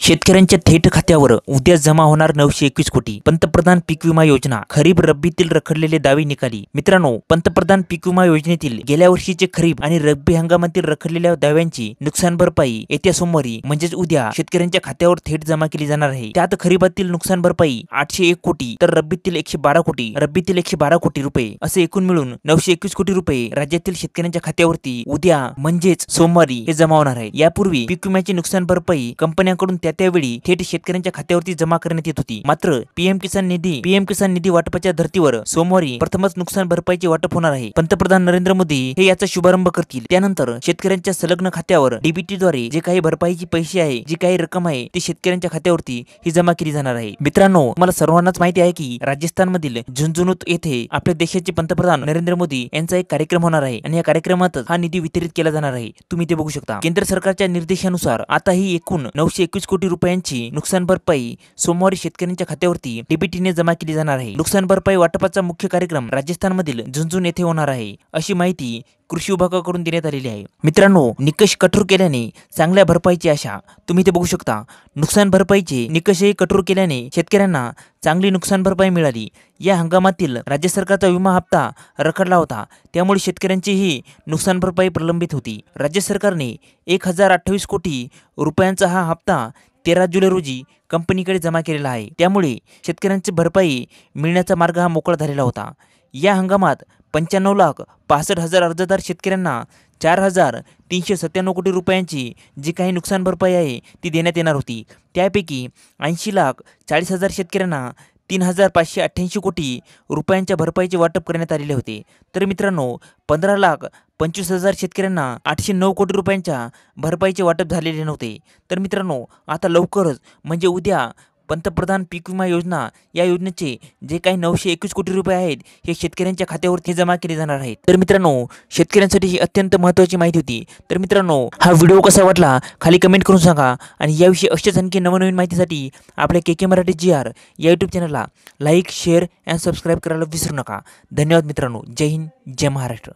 शेतकऱ्यांच्या थेट खात्यावर उद्या जमा होणार 921 कोटी। पंतप्रधान पीक विमा योजना खरीप रब्बीतील रखडलेले दावे निकाली। मित्रांनो, पंतप्रधान पीक विमा योजनेतील गेल्या वर्षीचे खरीप आणि रब्बी हंगामातील रखडलेल्या दाव्यांची नुकसान भरपाई येत्या सोमवारी म्हणजेच उद्या शेतकऱ्यांच्या खात्यावर थेट जमा केली जाणार आहे। त्यात खरीपातील नुकसान भरपाई 801 कोटी तर रब्बीतील 112 कोटी रुपये असे एकूण मिळून 921 कोटी रुपये राज्यातील शेतकऱ्यांच्या खात्यावरती उद्या म्हणजेच सोमवारी हे जमा होणार आहे। यापूर्वी पीक विम्याची नुकसान भरपाई कंपन्यांकडून त्यावेळी थेट शेतकऱ्यांच्या खात्यावरती जमा करण्यात येत होती। मात्र पीएम किसान निधी वाटपाच्या धर्तीवर सोमवारी प्रथमच नुकसान भरपाईचे वाटप होणार आहे। पंतप्रधान नरेंद्र मोदी हे याचा शुभारंभ करतील। त्यानंतर शेतकऱ्यांच्या संलग्न खात्यावर डीबीटी द्वारे जे काही भरपाईची पैसे आहे, जी काही रक्कम आहे ती शेतकऱ्यांच्या खात्यावरती ही जमा केली जाणार आहे। मित्रांनो, मला सर्वांनाच माहिती आहे की राजस्थान मधील झुंझुनूत येथे आपल्या देशाचे पंतप्रधान नरेंद्र मोदी यांचा एक कार्यक्रम होणार आहे आणि या कार्यक्रमातच हा निधी वितरित केला जाणार आहे। तुम्ही ते बघू शकता। केंद्र सरकारच्या निर्देशानुसार आता ही एकूण 921 कोटी रुपयांची नुकसान भरपाई सोमवारी शेतकऱ्यांच्या खात्यावरती डीबीटीने जमा केली जाणार आहे। नुकसान भरपाई वाटपाचा मुख्य कार्यक्रम राजस्थानमधील झुंझुनू येथे होणार आहे, अशी माहिती कृषी विभागाकडून देण्यात आलेली आहे। मित्रांनो, निकष कठोर केल्याने चांगल्या भरपाईची आशा। तुम्ही ते बघू शकता। नुकसान भरपाईचे निकषही कठोर केल्याने शेतकऱ्यांना चांगली नुकसान भरपाई मिळाली। या हंगामातील राज्य सरकारचा विमा हप्ता रखडला होता, त्यामुळे शेतकऱ्यांचीही नुकसान भरपाई प्रलंबित होती। राज्य सरकारने 1028 कोटी रुपयांचा हा हप्ता 13 जुलै रोजी कंपनीकडे जमा केलेला आहे। त्यामुळे शेतकऱ्यांची भरपाई मिळण्याचा मार्ग हा मोकळा झालेला होता। या हंगामात 95,65,000 अर्जदार शेतकऱ्यांना 4,397 कोटी रुपयांची जी काही नुकसान भरपाई आहे ती देण्यात येणार होती। त्यापैकी 80,40,000 शेतकऱ्यांना 3,588 कोटी रुपयांच्या भरपाईचे वाटप करण्यात आलेले होते। तर मित्रांनो, 15,25,000 शेतकऱ्यांना 809 कोटी रुपयांच्या भरपाईचे वाटप झालेले नव्हते। तर मित्रांनो, आता लवकरच म्हणजे उद्या पंतप्रधान पीक विमा योजना या योजनेचे जे काही 921 कोटी रुपये आहेत हे शेतकऱ्यांच्या खात्यावरती जमा केले जाणार आहेत। तर मित्रांनो, शेतकऱ्यांसाठी ही अत्यंत महत्त्वाची माहिती होती। तर मित्रांनो, हा व्हिडिओ कसा वाटला खाली कमेंट करून सांगा आणि याविषयी अशाच आणखी नवनवीन माहितीसाठी आपल्या के मराठी GR या यूट्यूब चॅनलला लाईक, शेअर आणि सबस्क्राईब करायला विसरू नका। धन्यवाद मित्रांनो। जय हिंद, जय महाराष्ट्र।